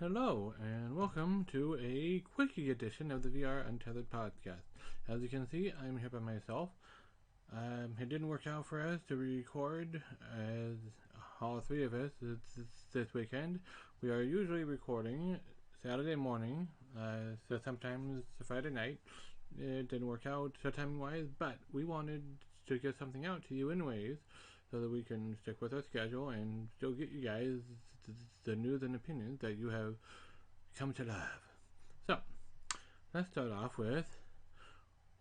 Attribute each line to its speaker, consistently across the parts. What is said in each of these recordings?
Speaker 1: Hello, and welcome to a Quickie edition of the VR Untethered podcast. As you can see, I'm here by myself. It didn't work out for us to record as all three of us this weekend. We are usually recording Saturday morning, so sometimes Friday night. It didn't work out so timing-wise, but we wanted to get something out to you anyways, so that we can stick with our schedule and still get you guys the news and opinions that you have come to love. So, let's start off with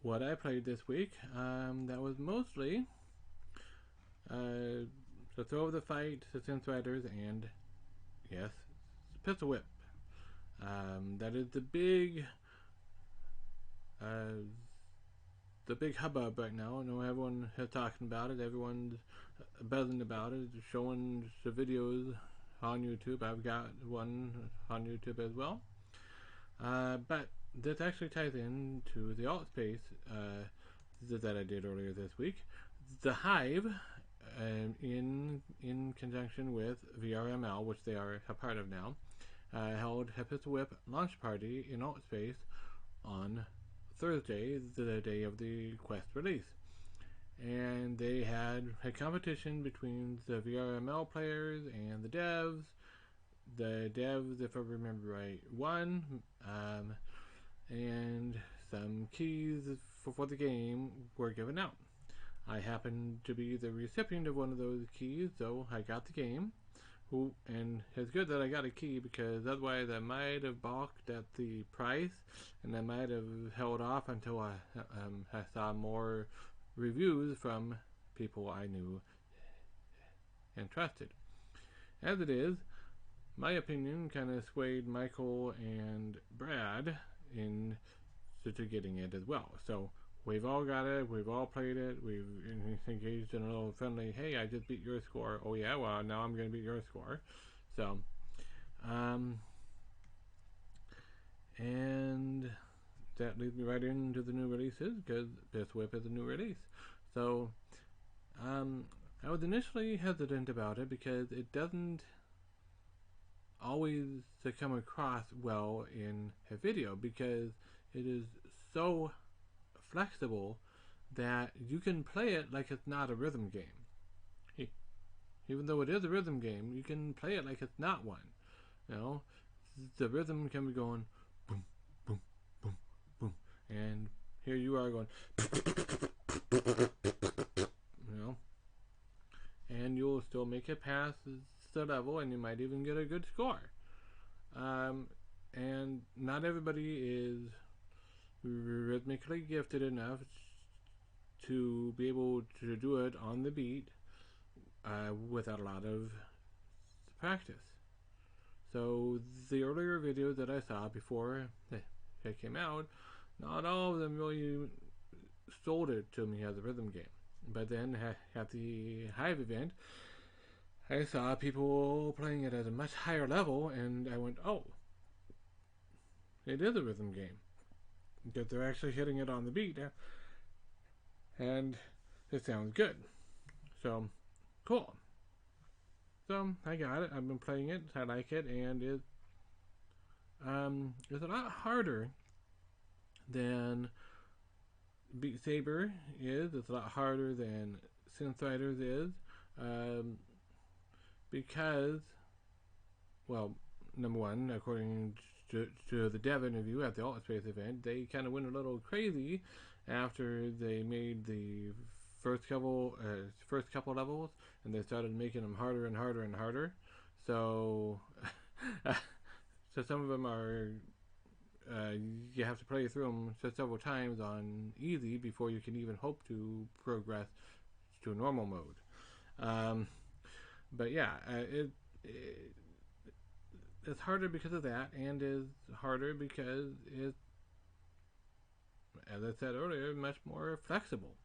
Speaker 1: what I played this week. That was mostly the Throw of the Fight, the Synth Riders, and yes, Pistol Whip. That is the big hubbub right now. I know everyone is talking about it. Everyone's buzzing about it, showing the videos on YouTube. I've got one on YouTube as well. But this actually ties into the alt space that I did earlier this week. The Hive, in conjunction with VRML, which they are a part of now, held a Pistol Whip launch party in alt space on Thursday, the day of the Quest release. And they had a competition between the VRML players and the devs. The devs, if I remember right, won, and some keys for the game were given out. I happened to be the recipient of one of those keys, so I got the game. And it's good that I got a key, because otherwise I might have balked at the price, and I might have held off until I saw more reviews from people I knew and trusted. As it is, my opinion kind of swayed Michael and Brad into getting it as well. So we've all got it, we've all played it, we've engaged in a little friendly, hey, I just beat your score. Oh yeah, well, now I'm going to beat your score. So, and that leads me right into the new releases, because Pistol Whip is a new release. So, I was initially hesitant about it because it doesn't always come across well in a video, because it is so flexible that you can play it like it's not a rhythm game. Even though it is a rhythm game, you can play it like it's not one. You know, the rhythm can be going boom, boom, boom, boom, and here you are going, you know, and you'll still make it past the level, and you might even get a good score. And not everybody is rhythmically gifted enough to be able to do it on the beat without a lot of practice. So the earlier videos that I saw before it came out, not all of them really sold it to me as a rhythm game. But then at the Hive event, I saw people playing it at a much higher level, and I went, oh, it is a rhythm game, because they're actually hitting it on the beat, and it sounds good. So, cool. So, I got it. I've been playing it. I like it, and it's a lot harder than Beat Saber is. It's a lot harder than Synth Riders is, because, well, number one, according to the dev interview at the Alt Space event, they kind of went a little crazy after they made the first couple levels, and they started making them harder and harder and harder. So, so some of them are you have to play through them several times on easy before you can even hope to progress to normal mode. But yeah, it's harder because of that, and is harder because it's, as I said earlier, much more flexible.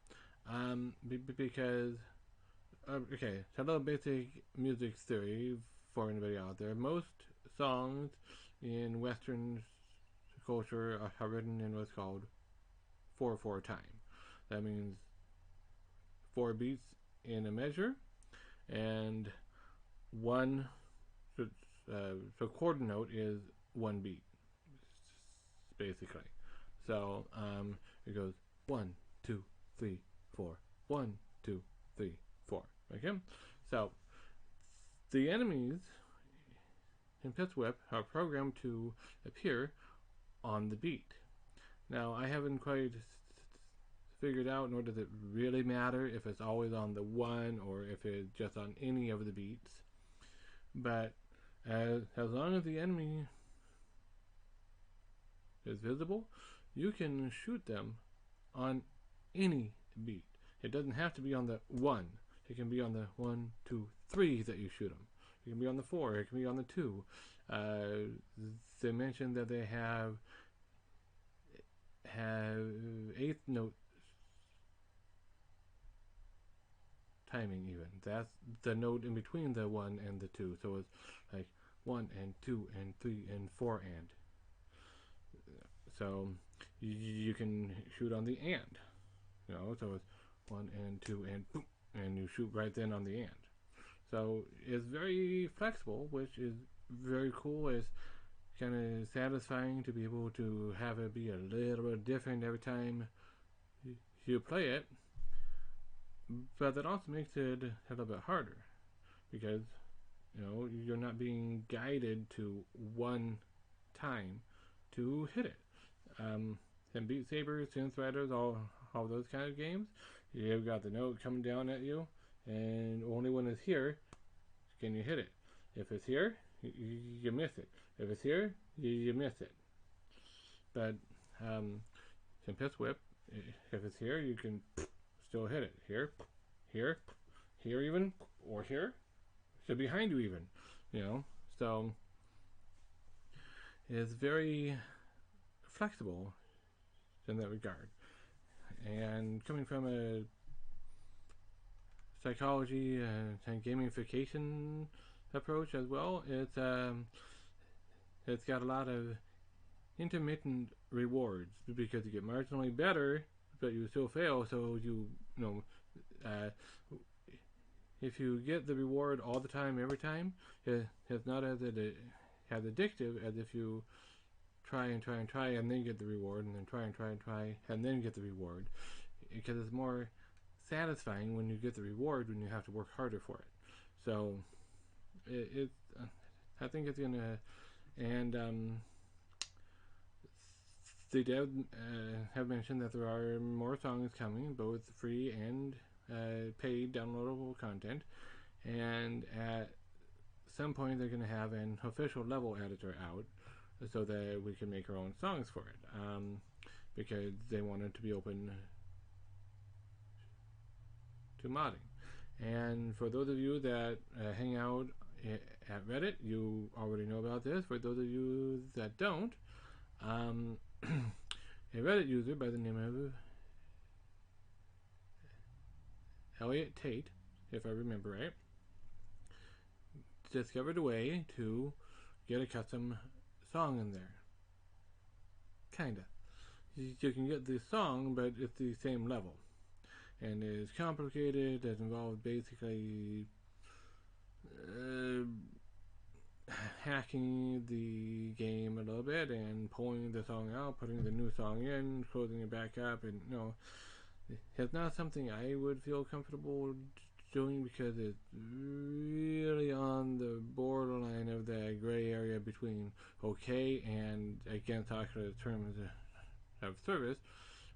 Speaker 1: Because, okay, so a little basic music theory for anybody out there. Most songs in Western culture are written in what's called 4/4 time. That means 4 beats in a measure, and one, so quarter note is one beat, basically. So it goes 1, 2, 3, 4. 1, 2, 3, 4. Okay. So the enemies in Pits Whip are programmed to appear on the beat. Now I haven't quite figured out, nor does it really matter if it's always on the 1 or if it's just on any of the beats. But as long as the enemy is visible, you can shoot them on any beat. It doesn't have to be on the 1. It can be on the 1, 2, 3 that you shoot them. It can be on the 4. It can be on the 2. They mentioned that they have eighth note timing even. That's the note in between the 1 and the 2. So it's like 1 and 2 and 3 and 4 and. So you can shoot on the and. So it's 1 and 2 and boom, and you shoot right then on the and. So it's very flexible, which is very cool. It's kind of satisfying to be able to have it be a little bit different every time you play it. But that also makes it a little bit harder because you're not being guided to one time to hit it. And Beat Saber, Synth Riders, all those kind of games, you've got the note coming down at you, and only when it's here can you hit it. If it's here, you miss it. If it's here, you miss it. But in Pits Whip, if it's here, you can still hit it. Here, even, or here, so behind you even, So it's very flexible in that regard. And coming from a psychology and gamification approach as well, it's got a lot of intermittent rewards because you get marginally better, but you still fail. So if you get the reward all the time, every time, it's not as addictive as if you try and then get the reward, and then try and then get the reward, because it's more satisfying when you get the reward when you have to work harder for it. So I think it's gonna, and they did have mentioned that there are more songs coming, both free and paid downloadable content, and at some point they're going to have an official level editor out so that we can make our own songs for it, because they want it to be open to modding. And for those of you that hang out at Reddit, you already know about this. For those of you that don't, a Reddit user by the name of Elliot Tate, if I remember right, discovered a way to get a custom song in there. Kinda. You can get the song, but it's the same level. And it's complicated. It involves basically hacking the game a little bit and pulling the song out, putting the new song in, closing it back up, and it's not something I would feel comfortable doing because it's really on the borderline of the gray area between okay and against actual terms of service,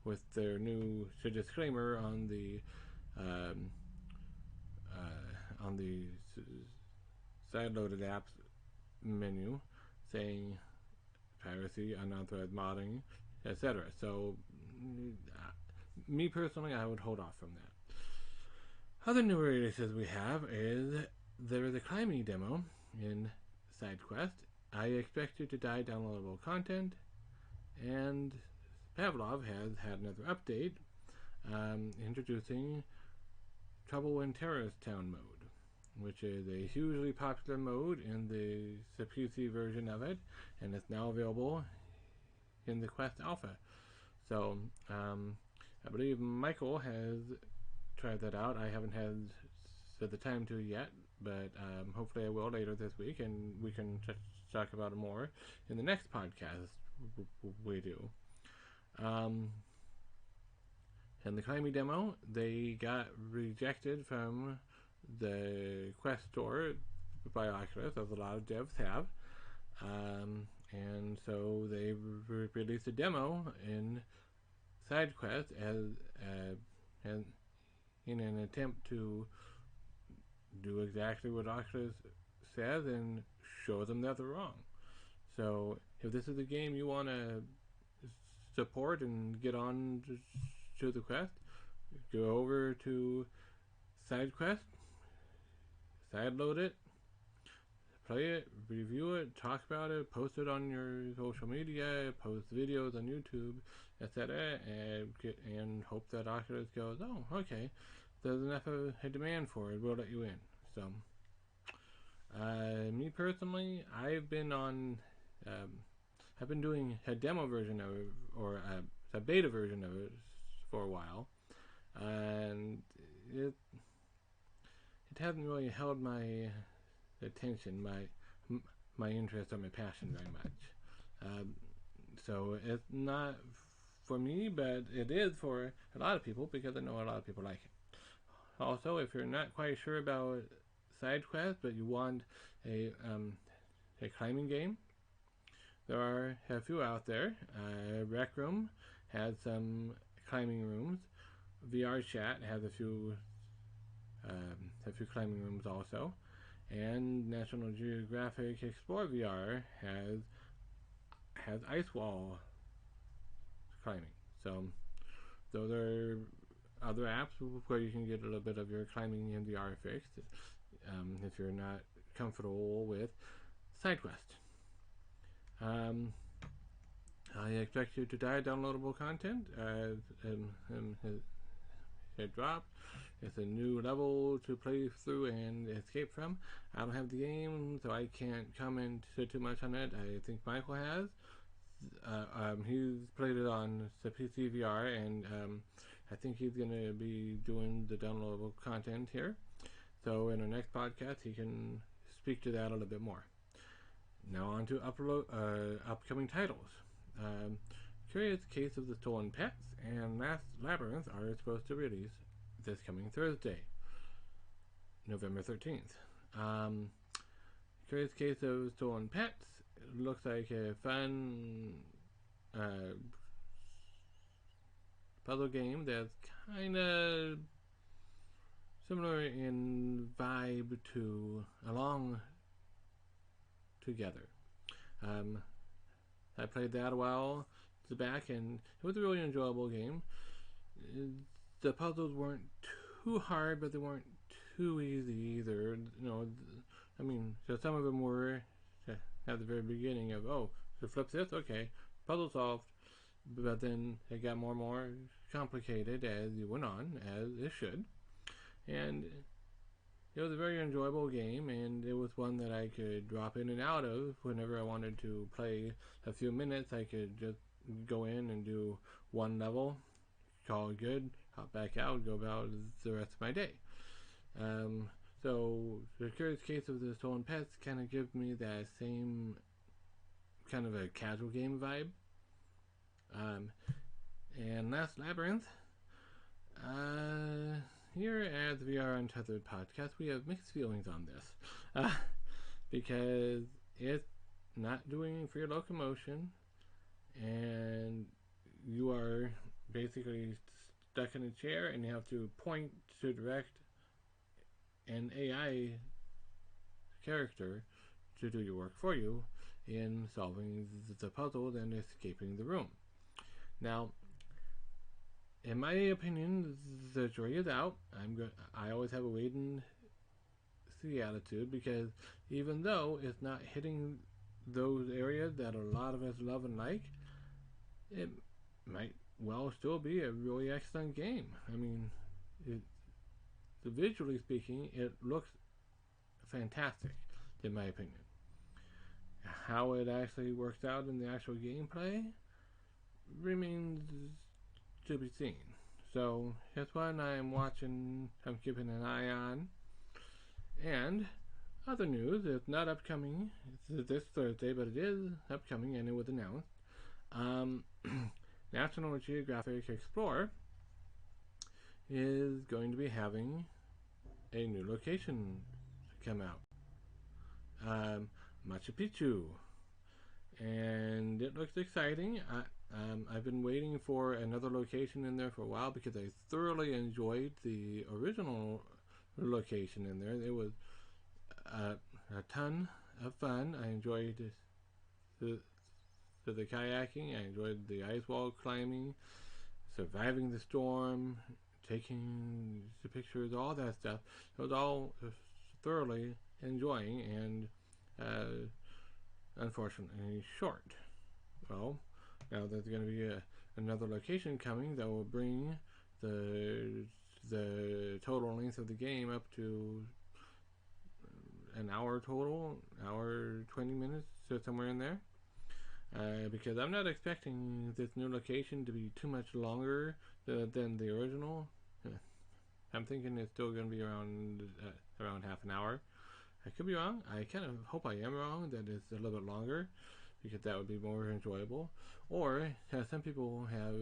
Speaker 1: with their new disclaimer on the side-loaded apps menu saying piracy, unauthorized modding, etc. So me personally, I would hold off from that. Other new releases we have is there is a Climbey demo in SideQuest. I expect it to die downloadable content, and Pavlov has had another update introducing Trouble in Terrorist Town mode, which is a hugely popular mode in the PC version of it, and it's now available in the Quest Alpha. So I believe Mikael has tried that out. I haven't had the time to yet, but hopefully I will later this week, and we can talk about it more in the next podcast we do. And the Climbey demo, they got rejected from the Quest store by Oculus, as a lot of devs have. And so they released a demo in SideQuest as in an attempt to do exactly what Oculus says and show them that they're wrong. So if this is a game you want to support and get on to the Quest, go over to SideQuest, sideload it, play it, review it, talk about it, post it on your social media, post videos on YouTube, etc., and hope that Oculus goes, oh, okay, there's enough of a demand for it, we'll let you in. So, me personally, I've been doing a demo version of it, or a beta version of it for a while, and it hasn't really held my attention, my interest, or my passion very much. So it's not for me, but it is for a lot of people, because I know a lot of people like it. Also, if you're not quite sure about SideQuest, but you want a climbing game, there are a few out there. Rec Room has some climbing rooms. VR Chat has a few climbing rooms also, and National Geographic Explore VR has ice wall climbing. So those are other apps where you can get a little bit of your climbing in VR fixed if you're not comfortable with SideQuest. I expect you to die downloadable content as it dropped. It's a new level to play through and escape from. I don't have the game, so I can't comment too much on it. I think Michael has. He's played it on the PC VR, and I think he's going to be doing the downloadable content here. So in our next podcast, he can speak to that a little bit more. Now on to upcoming titles. Curious Case of the Stolen Pets and Last Labyrinth are supposed to release this coming Thursday, November 13th. Curious Case of Stolen Pets looks like a fun puzzle game that's kind of similar in vibe to Along Together. I played that a while back, and it was a really enjoyable game. The puzzles weren't too hard, but they weren't too easy either. I mean, so some of them were at the very beginning of, oh, to flip this, okay, puzzle solved. But then it got more and more complicated as you went on, as it should. And it was a very enjoyable game, and it was one that I could drop in and out of whenever I wanted to play a few minutes. I could just go in and do one level, call it good, hop back out, go about the rest of my day. So the Curious Case of the Stolen Pets kind of gives me that same kind of a casual game vibe. And Last Labyrinth, here at the VR Untethered podcast, we have mixed feelings on this. Because it's not doing free locomotion, and you are basically stuck in a chair, and you have to point to direct an AI character to do your work for you in solving the puzzle and escaping the room. Now, in my opinion, the jury is out. I always have a wait and see attitude, because even though it's not hitting those areas that a lot of us love and like, it might well still be a really excellent game. I mean, visually speaking, it looks fantastic, in my opinion. How it actually works out in the actual gameplay remains to be seen. So that's one I'm watching, I'm keeping an eye on. And other news, it's not upcoming this Thursday, but it is upcoming and it was announced. Um, National Geographic Explorer is going to be having a new location come out. Machu Picchu. And it looks exciting. I've been waiting for another location in there for a while because I thoroughly enjoyed the original location in there. It was a ton of fun. I enjoyed the, the kayaking. I enjoyed the ice wall climbing, surviving the storm, taking the pictures, all that stuff. It was all thoroughly enjoying and unfortunately short. Well, now there's going to be another location coming that will bring the total length of the game up to an hour total, hour 20 minutes, so somewhere in there. Because I'm not expecting this new location to be too much longer than the original. I'm thinking it's still going to be around half an hour. I could be wrong. I kind of hope I am wrong, that it's a little bit longer, because that would be more enjoyable. Or, as some people have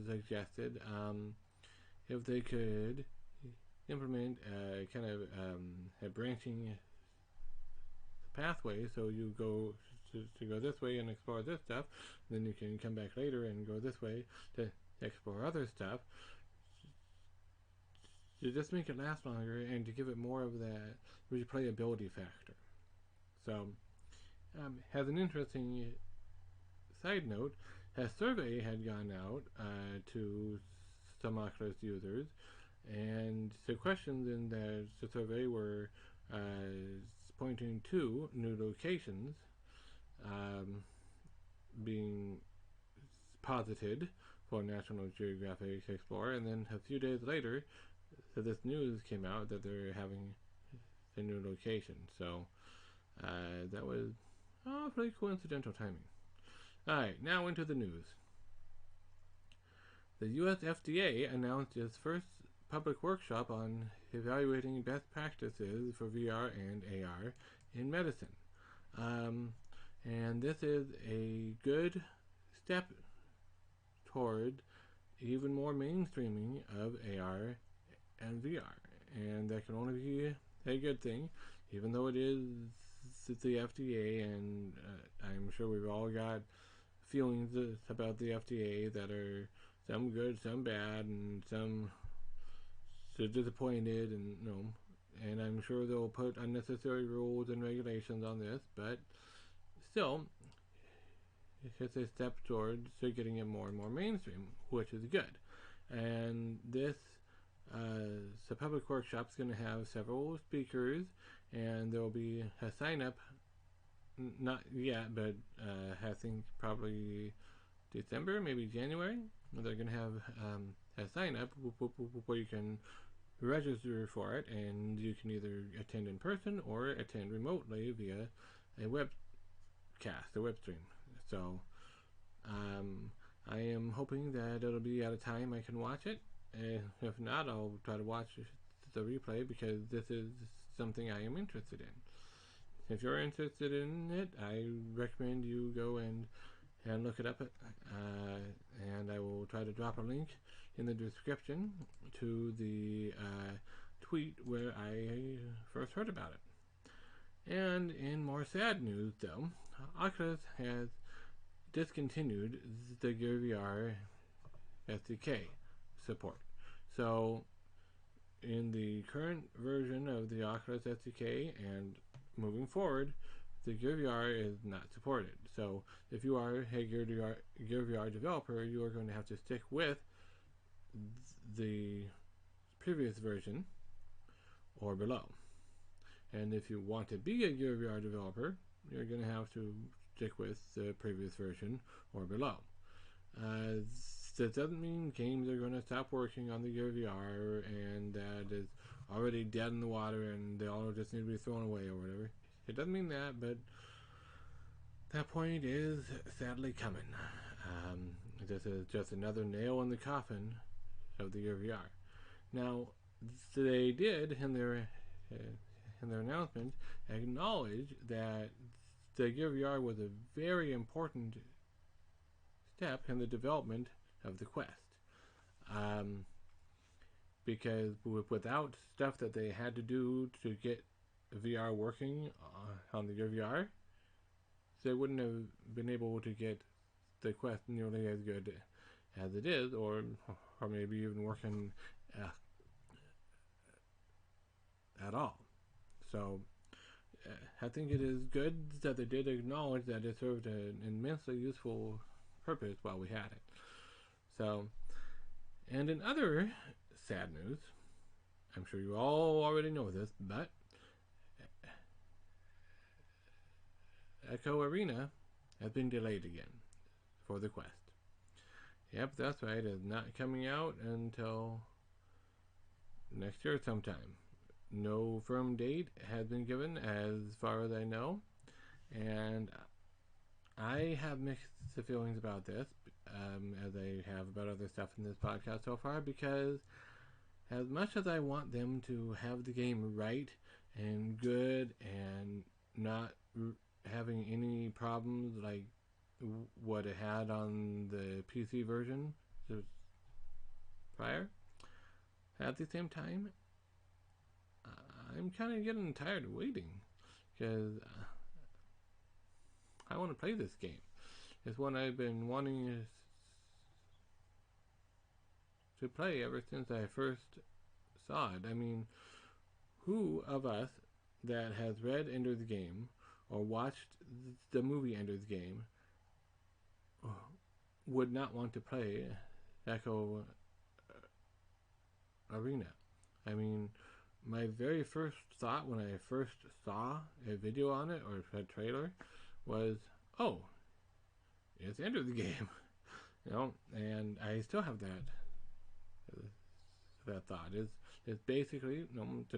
Speaker 1: suggested, if they could implement kind of a branching pathway, so you go to go this way and explore this stuff, then you can come back later and go this way to explore other stuff, to just make it last longer and to give it more of that replayability factor. So, has an interesting side note. A survey had gone out to some Oculus users, and the questions in the survey were pointing to new locations being posited for National Geographic Explorer, and then a few days later, this news came out that they're having a new location. So that was pretty coincidental timing. Alright, now into the news. The US FDA announced its first public workshop on evaluating best practices for VR and AR in medicine. And this is a good step toward even more mainstreaming of AR and VR. And that can only be a good thing, even though it is the FDA, and I'm sure we've all got feelings about the FDA that are some good, some bad, and some so disappointed, and and I'm sure they'll put unnecessary rules and regulations on this, but still, it's a step towards getting it more and more mainstream, which is good. And this the public workshop is going to have several speakers, and there will be a sign up. Not yet, but I think probably December, maybe January. They're going to have a sign up where you can register for it, and you can either attend in person or attend remotely via a webcast, a web stream. So I am hoping that it'll be at a time I can watch it. If not, I'll try to watch the replay, because this is something I am interested in. If you're interested in it, I recommend you go and look it up. And I will try to drop a link in the description to the tweet where I first heard about it. And in more sad news, though, Oculus has discontinued the Gear VR SDK support. So, in the current version of the Oculus SDK and moving forward, the Gear VR is not supported. So, if you are a Gear VR developer, you are going to have to stick with the previous version or below. And if you want to be a Gear VR developer, you're going to have to stick with the previous version or below. That doesn't mean games are going to stop working on the Gear VR and that it's already dead in the water and they all just need to be thrown away or whatever. It doesn't mean that, but that point is sadly coming. This is just another nail in the coffin of the Gear VR. Now, they did in their in their announcement, acknowledged that the Gear VR was a very important step in the development of the Quest. Because without stuff that they had to do to get VR working on the Gear VR, they wouldn't have been able to get the Quest nearly as good as it is, or maybe even working at all. So I think it is good that they did acknowledge that it served an immensely useful purpose while we had it. So, and in other sad news, I'm sure you all already know this, but Echo Arena has been delayed again for the Quest. Yep, that's right. It's not coming out until next year sometime. No firm date has been given as far as I know. And I have mixed feelings about this, as I have about other stuff in this podcast so far, because as much as I want them to have the game right and good and not having any problems like what it had on the PC version prior, at the same time, I'm kind of getting tired of waiting, because I want to play this game. It's one I've been wanting to play ever since I first saw it. I mean, who of us that has read Ender's Game or watched the movie Ender's Game would not want to play Echo Arena? I mean, my very first thought when I first saw a video on it or a trailer was, oh, it's Ender's Game. And I still have that thought. It's basically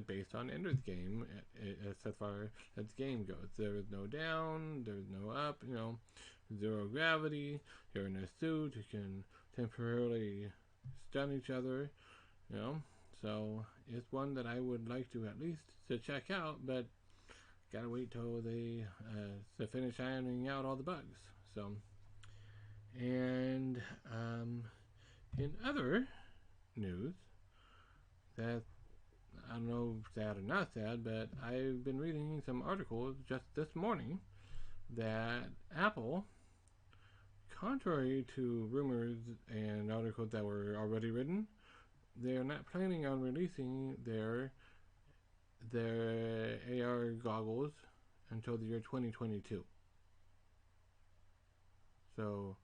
Speaker 1: based on Ender's Game as far as the game goes. There is no down, there's no up, zero gravity. You're in a suit, you can temporarily stun each other, So it's one that I would like to at least to check out, but gotta wait till they to finish ironing out all the bugs. So, and in other news, that I don't know if sad or not sad, but I've been reading some articles just this morning that Apple, contrary to rumors and articles that were already written, they're not planning on releasing their AR goggles until the year 2022. So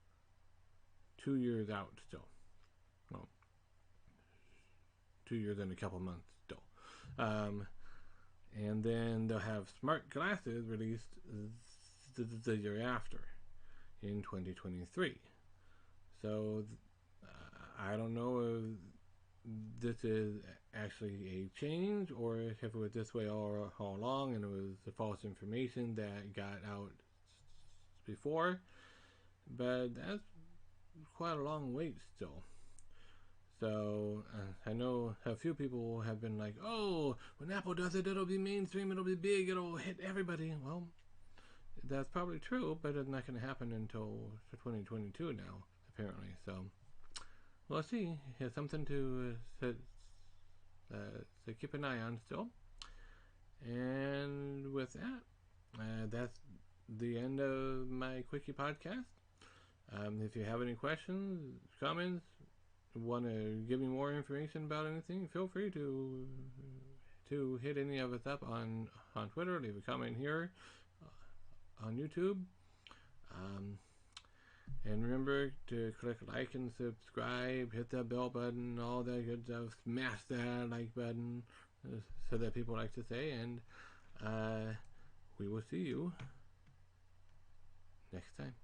Speaker 1: 2 years out still. Well, 2 years and a couple months still. And then they'll have smart glasses released the year after, in 2023. So I don't know if this is actually a change or if it was this way all along and it was the false information that got out before. But that's quite a long wait still. So I know a few people have been like, oh, when Apple does it, it'll be mainstream, it'll be big, it'll hit everybody. Well, that's probably true, but it's not going to happen until 2022 now, apparently. So we'll see. It's something to keep an eye on still. And with that, that's the end of my Quickie podcast. If you have any questions, comments, want to give me more information about anything, feel free to hit any of us up on Twitter. Leave a comment here on YouTube. And remember to click like and subscribe, hit that bell button, all that good stuff. Smash that like button, so that people like to say. And we will see you next time.